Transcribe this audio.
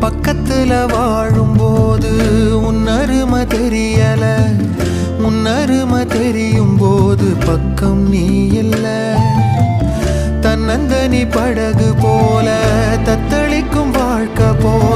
பக்கத்துல வாழும்போது உன்னருமை தெரியல, உன்னருமை தெரியும் போது பக்கம் நீ இல்ல. தன்னந்தனி படகு போல தத்தளிக்கும் வாழ்க்கை போல